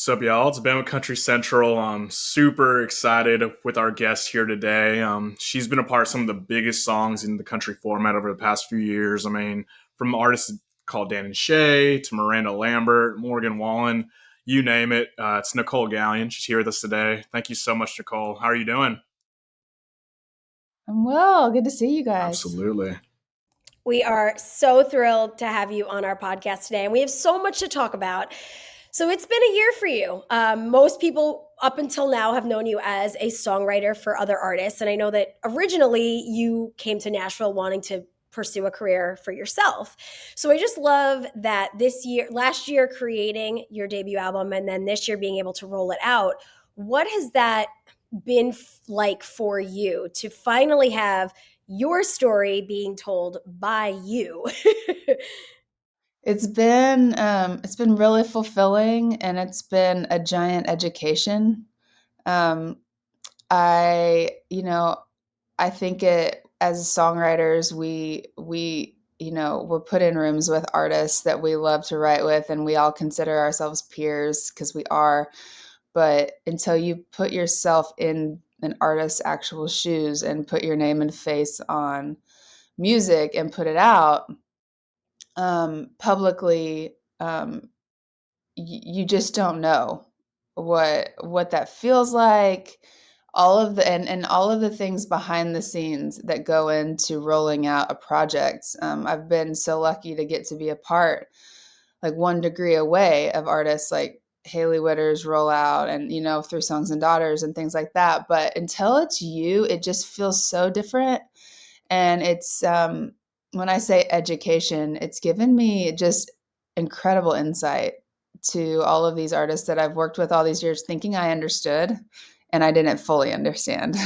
What's up, y'all? It's Ben with Country Central. I'm super excited with our guest here today. She's been a part of some of the biggest songs in the country format over the past few years. I mean, from artists called Dan and Shay to Miranda Lambert, Morgan Wallen, you name it. It's Nicolle Galyon. She's here with us today. Thank you so much, Nicolle. How are you doing? I'm well. Good to see you guys. Absolutely. We are so thrilled to have you on our podcast today, and we have so much to talk about. So it's been a year for you. Most people up until now have known you as a songwriter for other artists, and I know that originally you came to Nashville wanting to pursue a career for yourself. So I just love that last year creating your debut album, and then this year being able to roll it out. What has that been like for you to finally have your story being told by you? It's been really fulfilling, and it's been a giant education. Um, I you know I think it as songwriters we're put in rooms with artists that we love to write with, and we all consider ourselves peers because we are. But until you put yourself in an artist's actual shoes and put your name and face on music and put it out publicly, you just don't know what that feels like. All of the and all of the things behind the scenes that go into rolling out a project. I've been so lucky to get to be a part, like 1 degree away, of artists like Haley Witter's rollout, and through Songs and Daughters and things like that. But until it's you, it just feels so different. And it's when I say education, it's given me just incredible insight to all of these artists that I've worked with all these years, thinking I understood, and I didn't fully understand.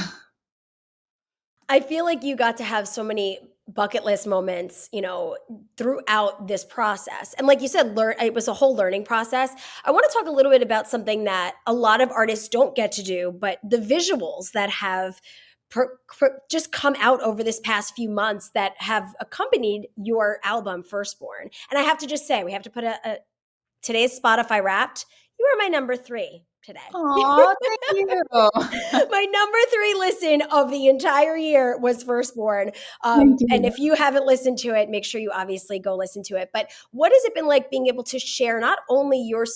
I feel like you got to have so many bucket list moments, throughout this process. And like you said, it was a whole learning process. I want to talk a little bit about something that a lot of artists don't get to do, but the visuals that have just come out over this past few months that have accompanied your album Firstborn. And I have to just say, we have to put today's Spotify Wrapped. You are my number 3 today. Aw, thank you. My number 3 listen of the entire year was Firstborn. Thank And you. if you haven't listened to it, make sure you obviously go listen to it. But what has it been like being able to share not only your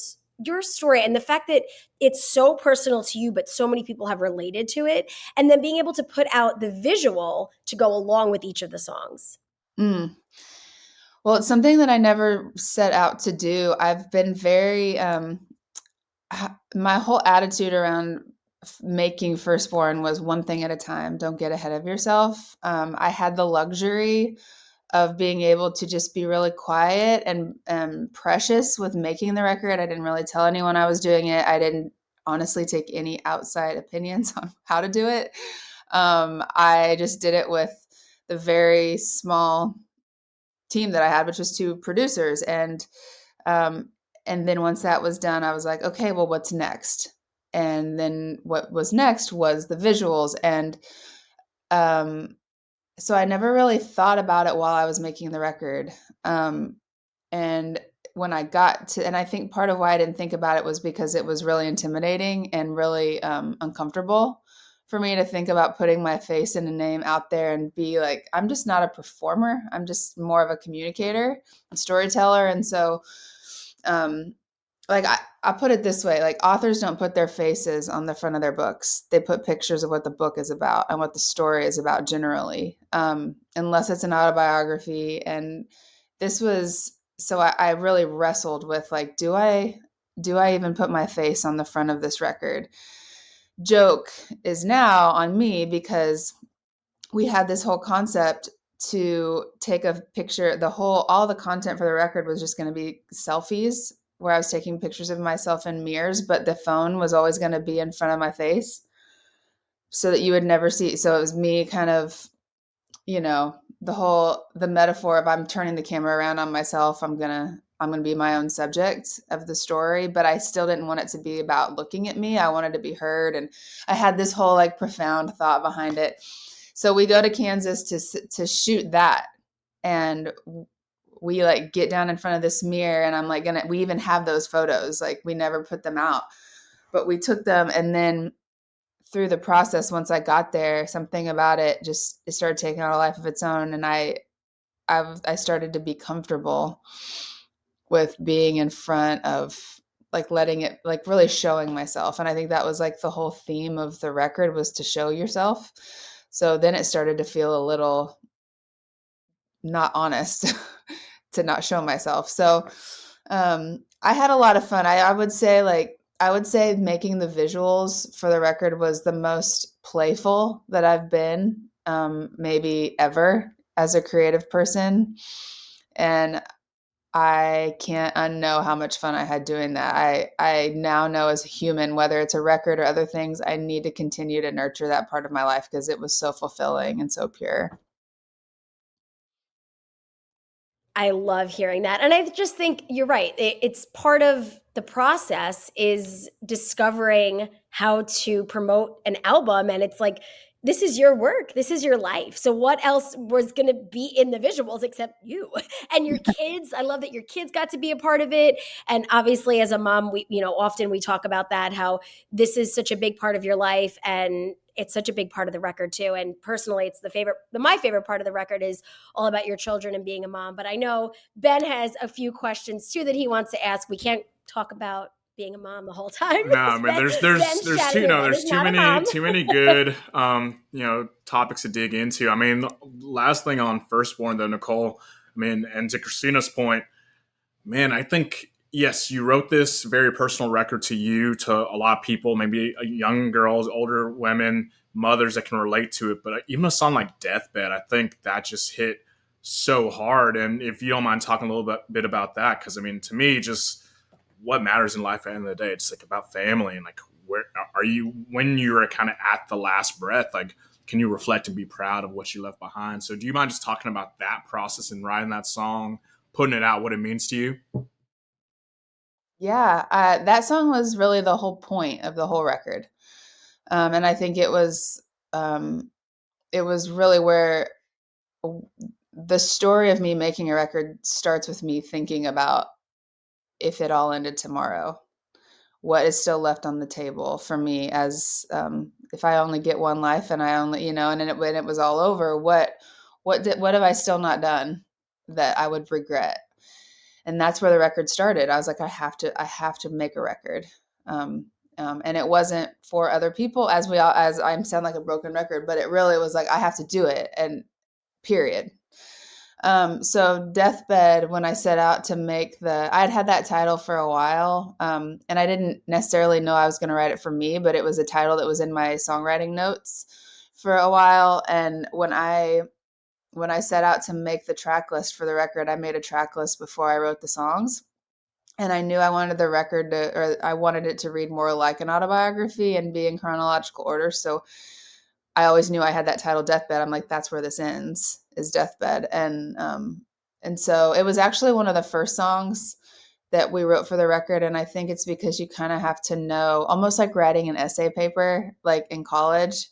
story and the fact that it's so personal to you, but so many people have related to it, and then being able to put out the visual to go along with each of the songs? Mm. Well, it's something that I never set out to do. I've been very my whole attitude around making Firstborn was one thing at a time. Don't get ahead of yourself. I had the luxury of being able to just be really quiet and precious with making the record. I didn't really tell anyone I was doing it. I didn't honestly take any outside opinions on how to do it. I just did it with the very small team that I had, which was 2 producers. And then once that was done, I was like, okay, well, what's next? And then what was next was the visuals. And so I never really thought about it while I was making the record. And when I got to, and I think part of why I didn't think about it was because it was really intimidating and really uncomfortable for me to think about putting my face and a name out there and be like, I'm just not a performer. I'm just more of a communicator, a storyteller. And so, like I put it this way, like authors don't put their faces on the front of their books. They put pictures of what the book is about and what the story is about generally, unless it's an autobiography. And this was, so I really wrestled with like, do I even put my face on the front of this record? Joke is now on me because we had this whole concept to take a picture. All the content for the record was just going to be selfies where I was taking pictures of myself in mirrors, but the phone was always going to be in front of my face so that you would never see. So it was me kind of, the metaphor of I'm turning the camera around on myself. I'm going to be my own subject of the story, but I still didn't want it to be about looking at me. I wanted to be heard. And I had this whole like profound thought behind it. So we go to Kansas to shoot that. And we like get down in front of this mirror, and I'm like, we even have those photos. Like, we never put them out, but we took them. And then through the process, once I got there, something about it started taking on a life of its own. And I started to be comfortable with being in front of, like, letting it, like, really showing myself. And I think that was like the whole theme of the record, was to show yourself. So then it started to feel a little not honest to not show myself. So I had a lot of fun. I would say, making the visuals for the record was the most playful that I've been, maybe ever, as a creative person. And I can't unknow how much fun I had doing that. I now know, as a human, whether it's a record or other things, I need to continue to nurture that part of my life, because it was so fulfilling and so pure. I love hearing that. And I just think you're right. It's part of the process, is discovering how to promote an album. And it's like, this is your work. This is your life. So what else was going to be in the visuals except you and your kids? I love that your kids got to be a part of it. And obviously, as a mom, often we talk about that, how this is such a big part of your life, and it's such a big part of the record too. And personally, it's my favorite part of the record is all about your children and being a mom. But I know Ben has a few questions too that he wants to ask. We can't talk about being a mom the whole time. No, I mean, there's too many good topics to dig into. I mean, last thing on Firstborn though, Nicolle, I mean, and to Christina's point, man, I think, yes, you wrote this very personal record to you, to a lot of people, maybe young girls, older women, mothers that can relate to it. But even a song like Deathbed, I think that just hit so hard. And if you don't mind talking a little bit about that, because I mean, to me, just what matters in life at the end of the day, it's like about family, and like, where are you when you're kind of at the last breath? Like, can you reflect and be proud of what you left behind? So do you mind just talking about that process and writing that song, putting it out, what it means to you? Yeah, that song was really the whole point of the whole record. And I think it was really where the story of me making a record starts, with me thinking about, if it all ended tomorrow, what is still left on the table for me, as, if I only get one life, and I only, and then when it was all over, what have I still not done that I would regret? And that's where the record started. I was like, I have to make a record. And it wasn't for other people, as I sound like a broken record, but it really was like, I have to do it, and period. So Deathbed, when I set out to make I had that title for a while. And I didn't necessarily know I was going to write it for me, but it was a title that was in my songwriting notes for a while. And when I set out to make the track list for the record, I made a track list before I wrote the songs. And I knew I wanted the record I wanted it to read more like an autobiography and be in chronological order. So I always knew I had that title, Deathbed. I'm like, that's where this ends, is Deathbed. And so it was actually one of the first songs that we wrote for the record. And I think it's because you kind of have to know, almost like writing an essay paper, like in college,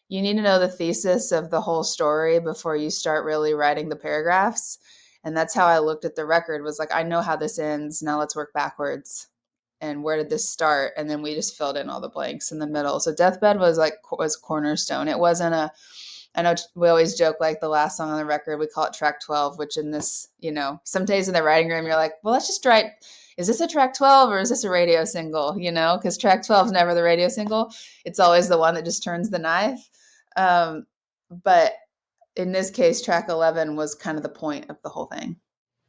you need to know the thesis of the whole story before you start really writing the paragraphs. And that's how I looked at the record, was like, I know how this ends. Now let's work backwards. And where did this start? And then we just filled in all the blanks in the middle. So Deathbed was cornerstone. It wasn't I know we always joke, like, the last song on the record, we call it track 12, which in this, some days in the writing room, you're like, well, let's just write, is this a track 12 or is this a radio single? Because track 12 is never the radio single. It's always the one that just turns the knife. But in this case, track 11 was kind of the point of the whole thing.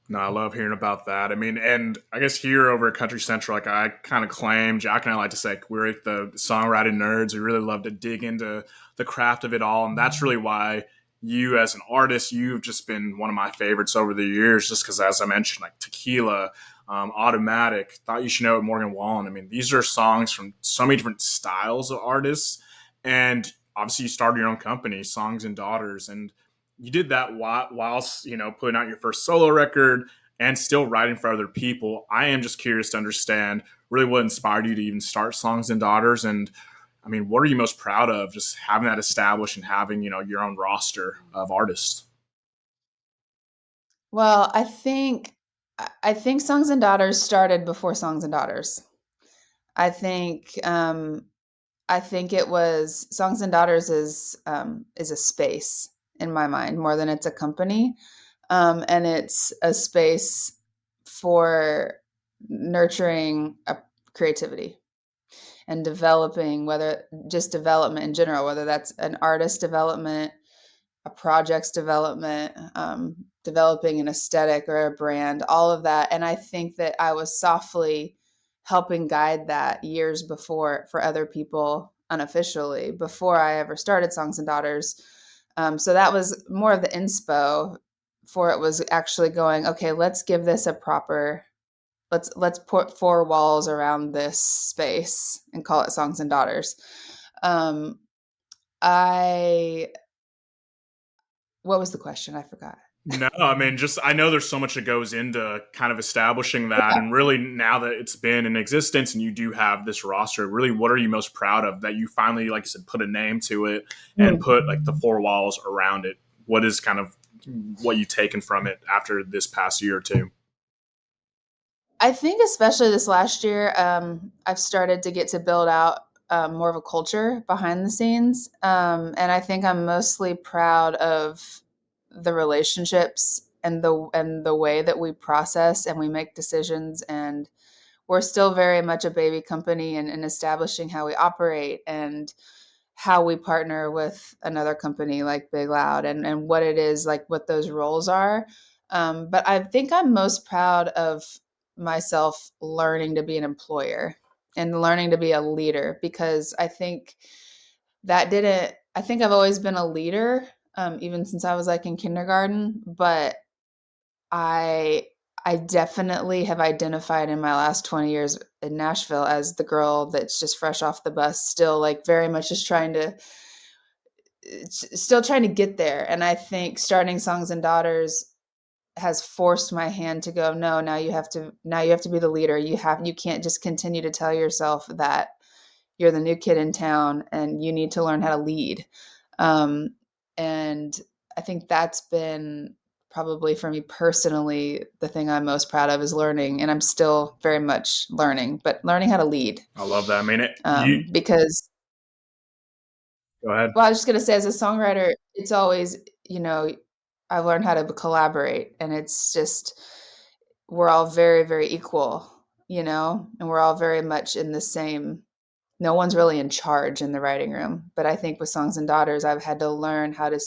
No, I love hearing about that. I mean, and I guess here over at Country Central, like, I kind of claim, Jack and I like to say, we're like the songwriting nerds. We really love to dig into the craft of it all. And that's really why you, as an artist, you've just been one of my favorites over the years, just because, as I mentioned, like Tequila, Automatic, Thought You Should Know It, Morgan Wallen. I mean, these are songs from so many different styles of artists. And obviously you started your own company, Songs and Daughters, and you did that whilst, putting out your first solo record and still writing for other people. I am just curious to understand really what inspired you to even start Songs and Daughters. And I mean, what are you most proud of, just having that established and having, your own roster of artists? Well, I think Songs and Daughters started before Songs and Daughters. I think I think it was Songs and Daughters is a space in my mind more than it's a company, and it's a space for nurturing a creativity and developing, whether just development in general, whether that's an artist development, a project's development, developing an aesthetic or a brand, all of that. And I think that I was softly helping guide that years before for other people unofficially before I ever started Songs and Daughters. So that was more of the inspo for it was actually going, okay, let's give this a proper let's put four walls around this space and call it Songs and Daughters. Um, I what was the question? I forgot. No, I mean, just I know there's so much that goes into kind of establishing that, Yeah. and really now that it's been in existence and you do have this roster, really, what are you most proud of that you finally, like I said, put a name to it and Mm. put like the four walls around it? What is kind of what you've taken from it after this past year or two? I think especially this last year, I've started to get to build out more of a culture behind the scenes, and I think I'm mostly proud of the relationships and the way that we process and we make decisions. And we're still very much a baby company and establishing how we operate and how we partner with another company like Big Loud and what it is like what those roles are. But I think I'm most proud of myself learning to be an employer and learning to be a leader because I think I've always been a leader, even since I was like in kindergarten, but I I definitely have identified in my last 20 years in Nashville as the girl that's just fresh off the bus, still like very much just trying to still trying to get there. And I think starting Songs and Daughters has forced my hand to go, no, now you have to be the leader. You can't just continue to tell yourself that you're the new kid in town and you need to learn how to lead. Um, and I think that's been probably for me personally the thing I'm most proud of is learning, and I'm still very much learning, but learning how to lead. I love that. I mean, you Because go ahead. well, I was just gonna say, as a songwriter, it's always, you know, I've learned how to collaborate, and it's just we're all very, very equal, and we're all very much in the same. No one's really in charge in the writing room, but I think with Songs and Daughters, I've had to learn how to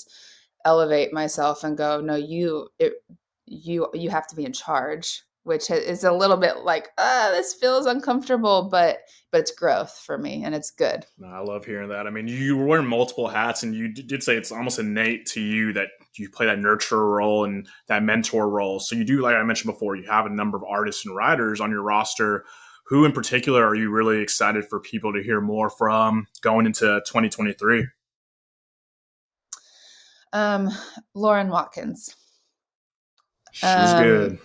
elevate myself and go, no, you have to be in charge, which is a little bit like, this feels uncomfortable, but it's growth for me, and it's good. No, I love hearing that. I mean, you were wearing multiple hats, and you did say it's almost innate to you that you play that nurturer role and that mentor role. So you do, like I mentioned before, you have a number of artists and writers on your roster. Who in particular are you really excited for people to hear more from going into 2023? Um, Lauren Watkins. She's Um, good.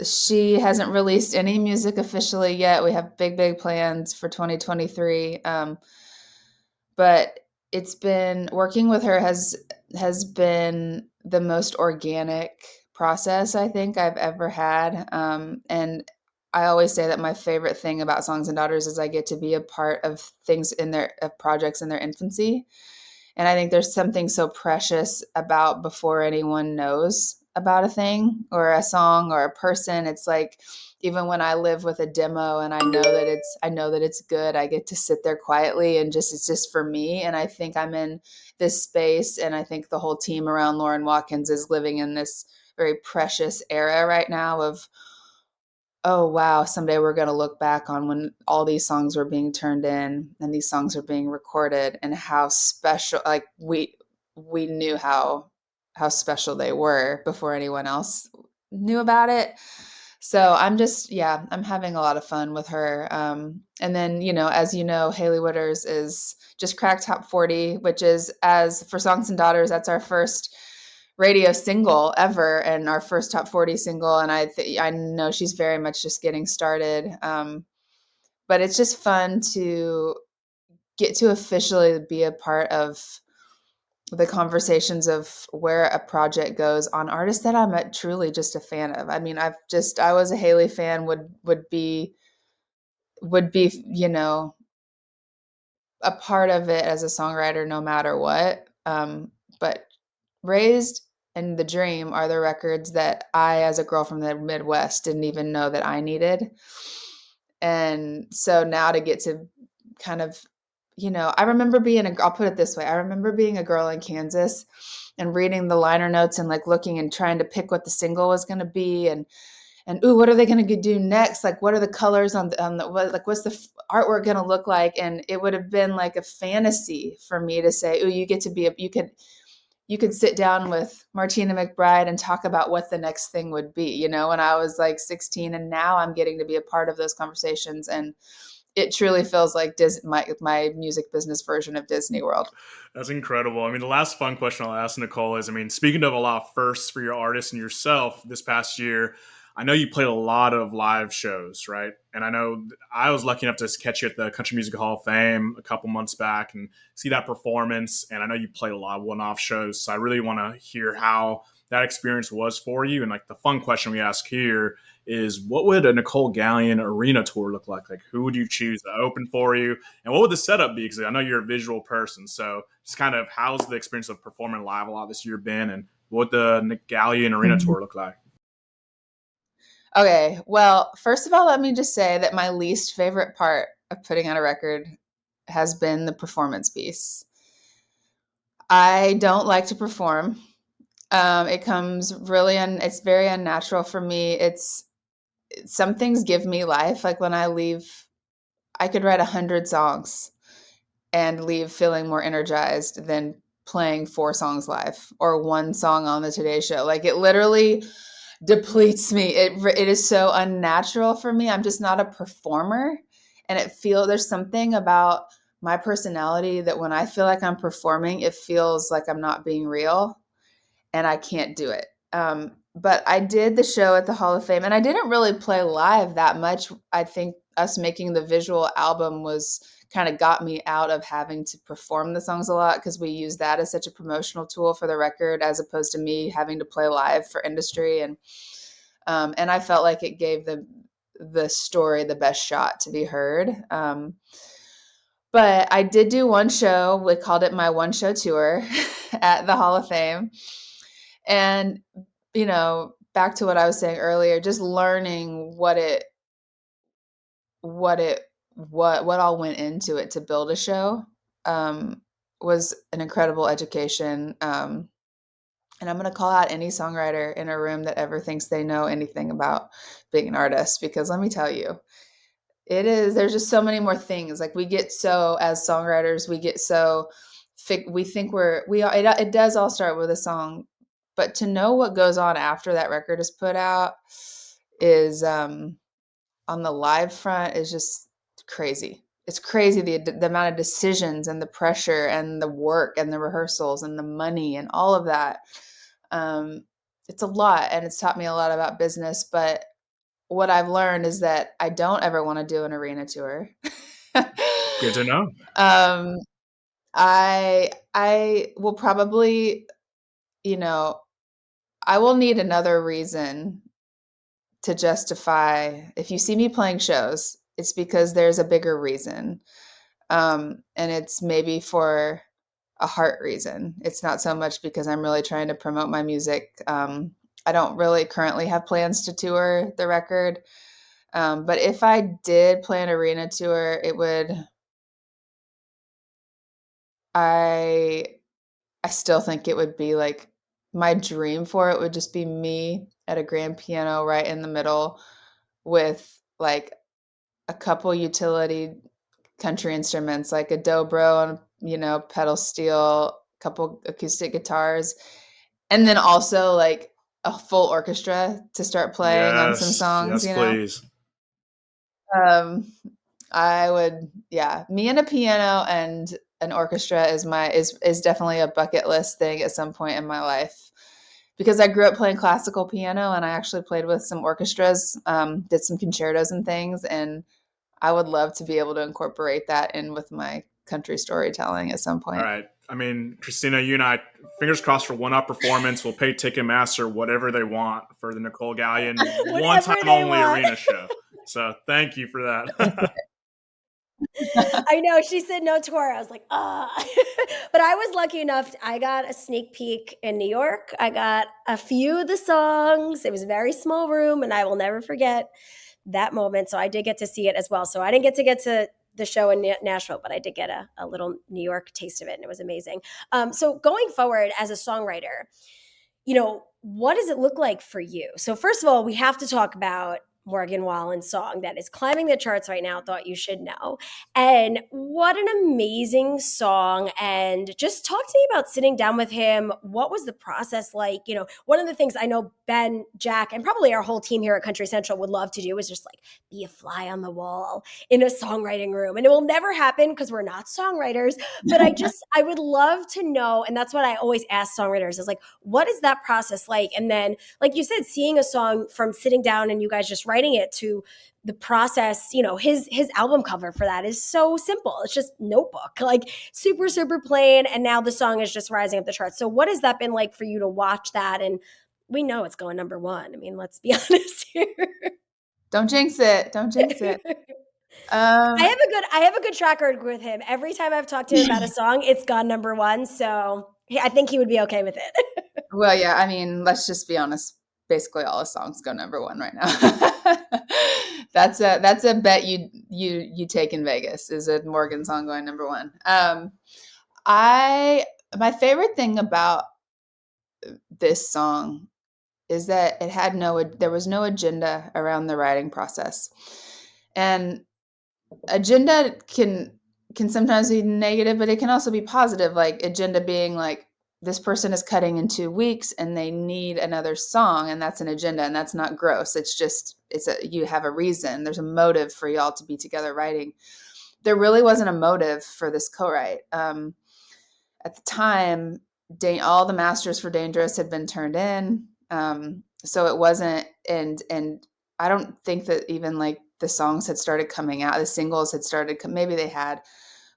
she hasn't released any music officially yet. We have big, big plans for 2023. But it's been working with her has been the most organic process I think I've ever had. And I always say that my favorite thing about Songs and Daughters is I get to be a part of things in their of projects in their infancy. And I think there's something so precious about before anyone knows about a thing or a song or a person. It's like even when I live with a demo and I know that it's good, I get to sit there quietly and just it's just for me. And I think I'm in this space, and I think the whole team around Lauren Watkins is living in this very precious era right now of, oh wow, someday we're going to look back on when all these songs were being turned in and these songs are being recorded, and how special, like we knew how special they were before anyone else knew about it. So I'm just, yeah, I'm having a lot of fun with her. And then, as you know, Haley Witters is just cracked top 40, which is, as for Songs and Daughters, that's our first radio single ever and our first top 40 single. And I know she's very much just getting started. But it's just fun to get to officially be a part of the conversations of where a project goes on artists that I'm truly just a fan of. I mean, I was a Haley fan, would be, a part of it as a songwriter no matter what. But Raised and The Dream are the records that I, as a girl from the Midwest, didn't even know that I needed. And so now to get to kind of, I remember I'll put it this way. I remember being a girl in Kansas and reading the liner notes and like looking and trying to pick what the single was going to be. And ooh, what are they going to do next? Like, what are the colors what's the artwork going to look like? And it would have been like a fantasy for me to say, ooh, you could sit down with Martina McBride and talk about what the next thing would be, when I was like 16, and now I'm getting to be a part of those conversations. And it truly feels like my music business version of Disney World. That's incredible. I mean, the last fun question I'll ask Nicolle is, I mean, speaking of a lot of firsts for your artist and yourself this past year, I know you played a lot of live shows, right? And I know I was lucky enough to catch you at the Country Music Hall of Fame a couple months back and see that performance. And I know you played a lot of one-off shows, so I really want to hear how that experience was for you. And like the fun question we ask here is, what would a Nicolle Galyon arena tour look like? Like, who would you choose to open for you? And what would the setup be? Because I know you're a visual person. So just kind of how's the experience of performing live a lot this year been? And what would the Galyon arena tour look like? Okay, well, first of all, let me just say that my least favorite part of putting out a record has been the performance piece. I don't like to perform. It comes it's very unnatural for me. Some things give me life. Like when I leave, I could write 100 songs and leave feeling more energized than playing 4 songs live or 1 song on the Today Show. Like it literally depletes me. It is so unnatural for me. I'm just not a performer, and there's something about my personality that when I feel like I'm performing, it feels like I'm not being real, and I can't do it. But I did the show at the Hall of Fame, and I didn't really play live that much. I think us making the visual album was kind of got me out of having to perform the songs a lot, because we use that as such a promotional tool for the record, as opposed to me having to play live for industry. And I felt like it gave the story the best shot to be heard. But I did do one show. We called it my one show tour at the Hall of Fame. And, back to what I was saying earlier, just learning what all went into it to build a show, was an incredible education. And I'm going to call out any songwriter in a room that ever thinks they know anything about being an artist, because let me tell you, there's just so many more things. Like as songwriters, we think it does all start with a song, but to know what goes on after that record is put out is, on the live front, is just crazy. It's crazy the amount of decisions and the pressure and the work and the rehearsals and the money and all of that. It's a lot, and it's taught me a lot about business. But what I've learned is that I don't ever want to do an arena tour. Good to know. I will probably, I will need another reason to justify. If you see me playing shows, it's because there's a bigger reason. And it's maybe for a heart reason. It's not so much because I'm really trying to promote my music. I don't really currently have plans to tour the record. But if I did play an arena tour, I still think it would be like, my dream for it would just be me at a grand piano right in the middle with like a couple utility country instruments, like a dobro and, pedal steel, couple acoustic guitars, and then also like a full orchestra to start playing on some Yes. songs, Yes, please. I would, yeah, me and a piano and an orchestra is definitely a bucket list thing at some point in my life, because I grew up playing classical piano and I actually played with some orchestras, did some concertos and things, and I would love to be able to incorporate that in with my country storytelling at some All point. right. I mean, Christina, you and I, fingers crossed for one-off performance. We'll pay Ticketmaster whatever they want for the Nicolle Galyon Whatever one-time they only want. arena show. So thank you for that. I know, she said no tour. I was like, ah. But I was lucky enough. I got a sneak peek in New York. I got a few of the songs. It was a very small room, and I will never forget that moment. So I did get to see it as well. So I didn't get to the show in Nashville, but I did get a little New York taste of it, and it was amazing. So going forward as a songwriter, what does it look like for you? So first of all, we have to talk about Morgan Wallen's song that is climbing the charts right now, Thought You Should Know. And what an amazing song. And just talk to me about sitting down with him. What was the process like? One of the things I know Ben, Jack, and probably our whole team here at Country Central would love to do is just like be a fly on the wall in a songwriting room. And it will never happen because we're not songwriters. But I would love to know, and that's what I always ask songwriters is like, what is that process like? And then, like you said, seeing a song from sitting down and you guys just writing it to the process, his album cover for that is so simple. It's just Notebook, like super, super plain. And now the song is just rising up the charts. So what has that been like for you to watch that? And we know it's going number one. I mean, let's be honest here. Don't jinx it. Don't jinx it. I have a good track record with him. Every time I've talked to him about a song, it's gone number one. So I think he would be okay with it. Well, yeah, I mean, let's just be honest. Basically all his songs go number one right now. That's a bet you take in Vegas, is a Morgan song going number one. My favorite thing about this song is that there was no agenda around the writing process. And agenda can sometimes be negative, but it can also be positive. Like agenda being like, this person is cutting in 2 weeks and they need another song, and that's an agenda, and that's not gross. It's just, you have a reason. There's a motive for y'all to be together writing. There really wasn't a motive for this co-write. At the time, all the masters for Dangerous had been turned in. So it wasn't, and I don't think that even like the songs had started coming out, the singles had started, maybe they had.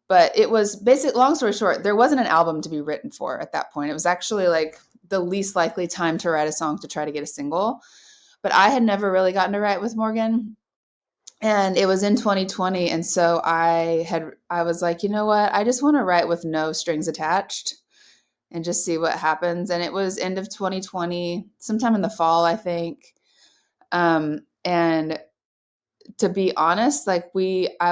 But it was long story short, there wasn't an album to be written for at that point. It was actually like the least likely time to write a song to try to get a single. But I had never really gotten to write with Morgan. And it was in 2020. And so I was like, you know what? I just want to write with no strings attached and just see what happens. And it was end of 2020, sometime in the fall, I think. And to be honest, I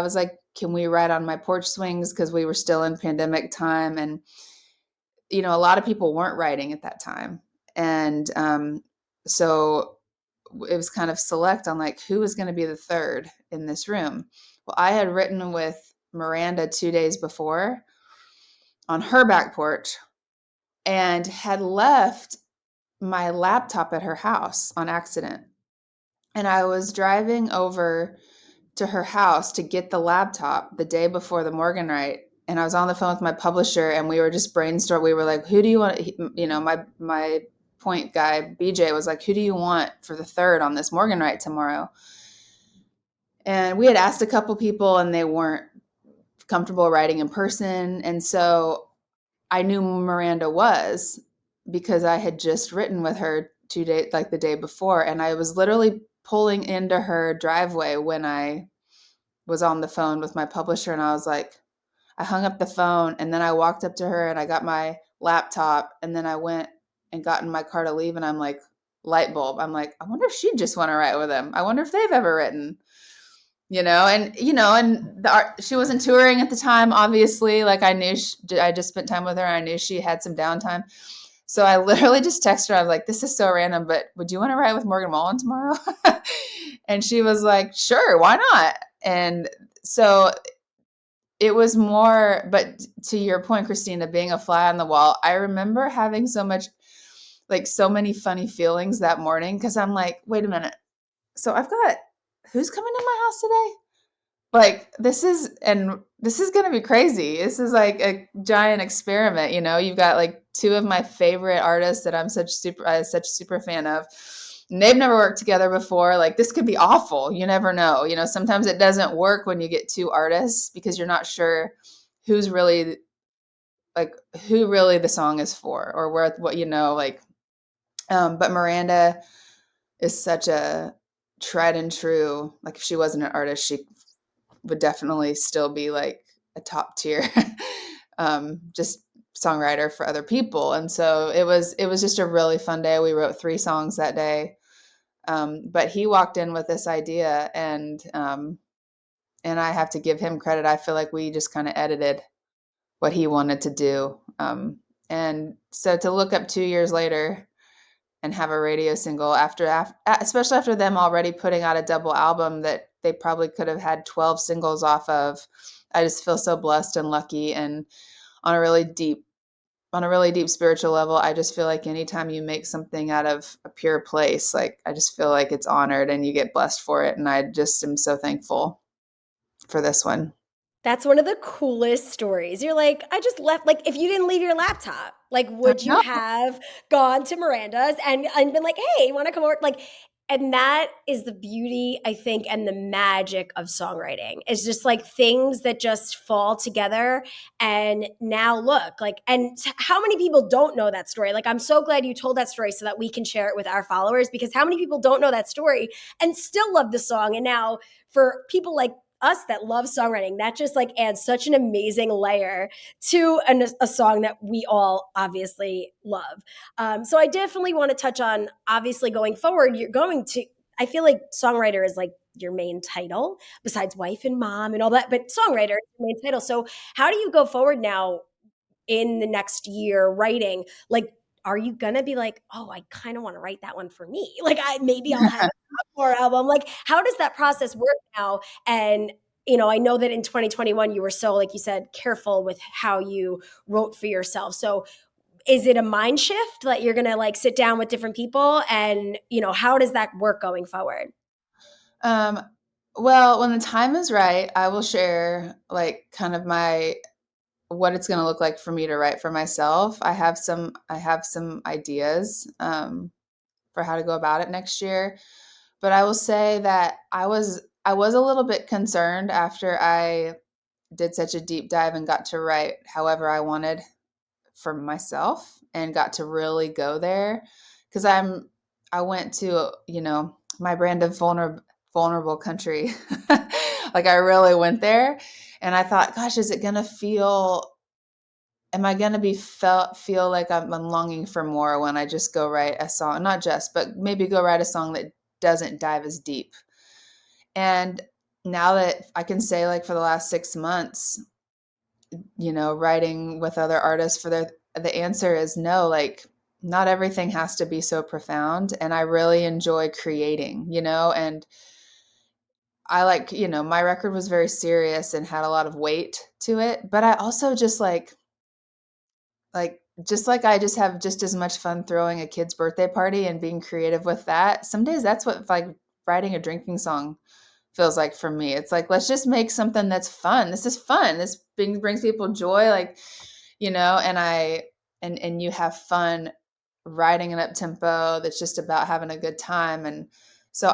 was like, can we write on my porch swings? Because we were still in pandemic time. And, a lot of people weren't writing at that time. And so it was kind of select on like, who was going to be the third in this room? Well, I had written with Miranda 2 days before on her back porch and had left my laptop at her house on accident. And I was driving over to her house to get the laptop the day before the Morgan write. And I was on the phone with my publisher and we were just brainstorming. We were like, who do you want? My point guy, BJ, was like, who do you want for the third on this Morgan write tomorrow? And we had asked a couple people and they weren't comfortable writing in person. And so I knew Miranda was, because I had just written with her 2 days, like the day before. And I was literally pulling into her driveway when I was on the phone with my publisher, and I was like, I hung up the phone and then I walked up to her and I got my laptop and then I went and got in my car to leave, and I'm like, light bulb. I'm like, I wonder if she'd just want to write with him. I wonder if they've ever written, and she wasn't touring at the time, obviously. Like I knew I just spent time with her and I knew she had some downtime. So I literally just texted her. I was like, this is so random, but would you want to write with Morgan Wallen tomorrow? And she was like, sure, why not? And so it was more, but to your point, Christina, being a fly on the wall, I remember having so many funny feelings that morning, because I'm like, wait a minute. So who's coming to my house today? Like, this is going to be crazy. This is like a giant experiment. You've got like two of my favorite artists that I'm such a super fan of. And they've never worked together before. Like, this could be awful. You never know. Sometimes it doesn't work when you get two artists because you're not sure who's really like who really the song is for, or where, what, like, but Miranda is such a tried and true, like if she wasn't an artist, she would definitely still be like a top tier just songwriter for other people. And so it was just a really fun day. We wrote 3 songs that day. But he walked in with this idea, and I have to give him credit. I feel like we just kind of edited what he wanted to do. And so to look up 2 years later and have a radio single after, especially after them already putting out a double album that they probably could have had 12 singles off of, I just feel so blessed and lucky. And on a really deep spiritual level, I just feel like anytime you make something out of a pure place, like I just feel like it's honored and you get blessed for it. And I just am so thankful for this one. That's one of the coolest stories. You're like, I just left. Like, if you didn't leave your laptop, like, would you No. have gone to Miranda's and been like, hey, you want to come over? Like, and that is the beauty, I think, and the magic of songwriting. It's just like things that just fall together. And now look, like, and how many people don't know that story? Like, I'm so glad you told that story so that we can share it with our followers, because how many people don't know that story and still love the song? And now for people like us that love songwriting, that just like adds such an amazing layer to a song that we all obviously love. So I definitely want to touch on, obviously going forward, I feel like songwriter is like your main title besides wife and mom and all that, but songwriter is your main title. So how do you go forward now in the next year writing? Like, are you gonna be like, oh, I kind of want to write that one for me? Like, maybe I'll have a more album. Like, how does that process work now? And I know that in 2021 you were so, like you said, careful with how you wrote for yourself. So is it a mind shift that you're gonna like sit down with different people, and how does that work going forward? Um, well, when the time is right, I will share like kind of what it's going to look like for me to write for myself. I have some ideas for how to go about it next year, but I will say that I was a little bit concerned after I did such a deep dive and got to write however I wanted for myself and got to really go there, because I went to my brand of vulnerable country. Like I really went there, and I thought, gosh, is it gonna feel? Am I gonna feel like I'm longing for more when I just go write a song? Not just, but maybe go write a song that doesn't dive as deep. And now that I can say, like for the last 6 months, writing with other artists the answer is no. Like not everything has to be so profound, and I really enjoy creating, and I like, my record was very serious and had a lot of weight to it, but I also just just like I just have just as much fun throwing a kid's birthday party and being creative with that. Some days that's what like writing a drinking song feels like for me. It's like, let's just make something that's fun. This is fun. This brings people joy, like, and you have fun writing an up tempo that's just about having a good time. And so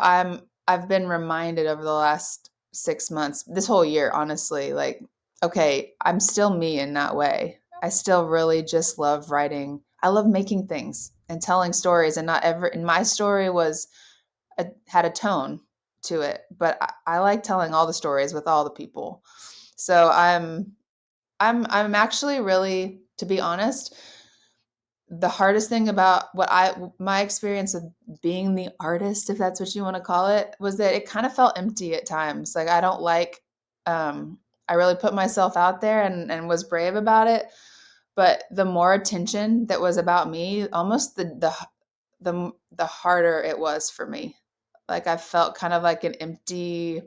I've been reminded over the last 6 months, this whole year, honestly, like, okay, I'm still me in that way. I still really just love writing. I love making things and telling stories, and and my story had a tone to it, but I like telling all the stories with all the people. So I'm actually really, to be honest, the hardest thing about my experience of being the artist, if that's what you want to call it, was that it kind of felt empty at times. Like I don't like, I really put myself out there and was brave about it. But the more attention that was about me, almost the harder it was for me. Like I felt kind of like an empty,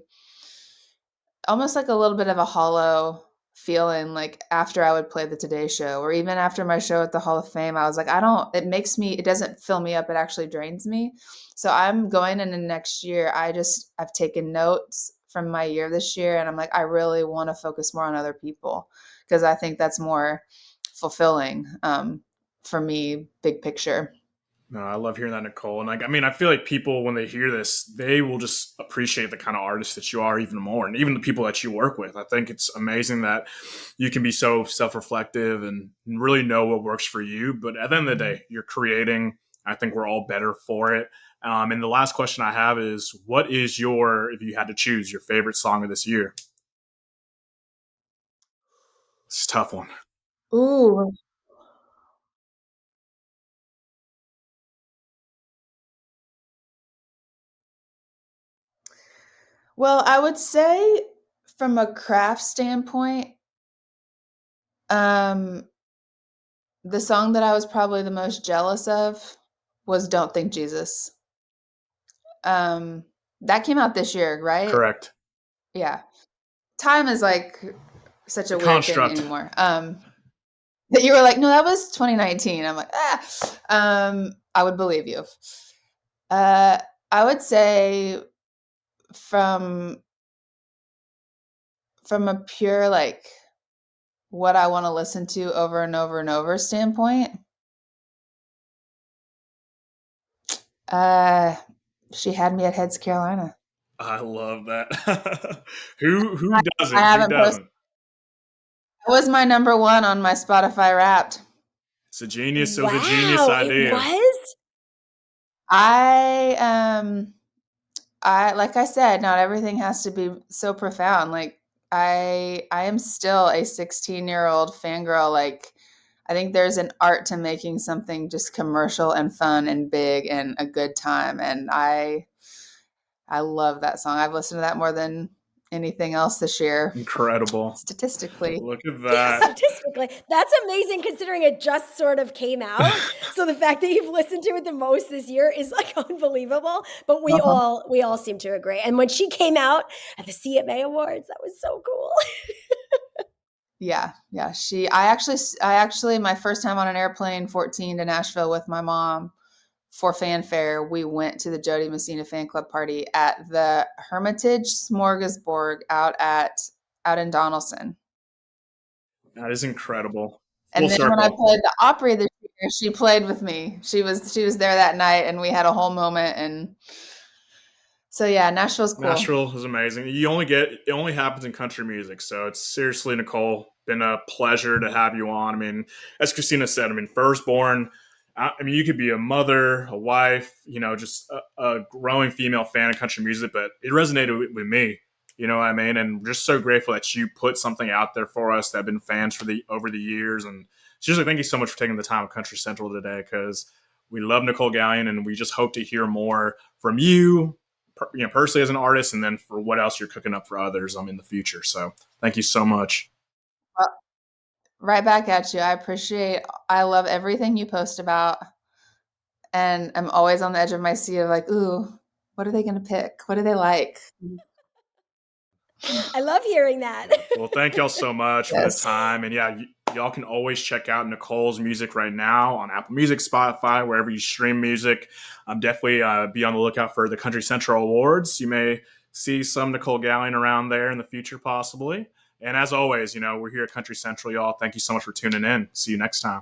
almost like a little bit of a hollow feeling, like after I would play the Today Show or even after my show at the Hall of Fame. I was like, it doesn't fill me up. It actually drains me. So I'm going into next year. I've taken notes from my year this year, and I'm like, I really want to focus more on other people, because I think that's more fulfilling for me, big picture. No, I love hearing that, Nicolle. And like, I mean, I feel like people, when they hear this, they will just appreciate the kind of artist that you are even more. And even the people that you work with. I think it's amazing that you can be so self reflective and really know what works for you. But at the end of the day, you're creating. I think we're all better for it. And the last question I have is, what is your, if you had to choose, your favorite song of this year? It's a tough one. Ooh. Well, I would say from a craft standpoint, um, the song that I was probably the most jealous of was Don't Think Jesus. Um, that came out this year, right? Correct. Yeah. Time is like such The a weird thing construct. anymore. That you were like, no, that was 2019. I'm like, I would believe you. Uh, I would say from a pure like what I want to listen to over and over and over standpoint, uh, she had me at Heads Carolina. I love that. Who I doesn't? Who haven't posted. doesn't? That was my number one on my Spotify Wrapped. It's a genius. It was a genius Wow, it idea. was? I I like I said, not everything has to be so profound. Like I am still a 16-year-old fangirl. Like I think there's an art to making something just commercial and fun and big and a good time. And I love that song. I've listened to that more than anything else this year, Incredible. statistically. Look at Yeah, that. statistically. That's amazing considering it just sort of came out. So the fact that you've listened to it the most this year is like unbelievable. But Uh-huh. we all seem to agree. And when she came out at the CMA Awards, that was so cool. Yeah, yeah. I actually, my first time on an airplane, 14 to Nashville with my mom for fanfare, we went to the Jody Messina fan club party at the Hermitage Smorgasbord out in Donaldson. That is incredible. Full And then when I circle. played the Opry this year, she played with me. She was there that night, and we had a whole moment. And so yeah, Nashville's cool. Nashville is amazing. It only happens in country music. So it's seriously, Nicolle, been a pleasure to have you on. I mean, as Christina said, I mean, firstborn. I mean, you could be a mother, a wife, just a growing female fan of country music, but it resonated with me. You know what I mean? And we're just so grateful that you put something out there for us that have been fans for the over the years. And seriously, thank you so much for taking the time with Country Central today, because we love Nicolle Galyon, and we just hope to hear more from you, personally as an artist, and then for what else you're cooking up for others in the future. So thank you so much. Well, right back at you. I love everything you post about, and I'm always on the edge of my seat of like, ooh, what are they going to pick? What do they like? I love hearing that. Well, thank y'all so much for the Yes. time. And yeah, y'all can always check out Nicolle's music right now on Apple Music, Spotify, wherever you stream music. Definitely be on the lookout for the Country Central Awards. You may see some Nicolle Galyon around there in the future, possibly. And as always, we're here at Country Central, y'all. Thank you so much for tuning in. See you next time.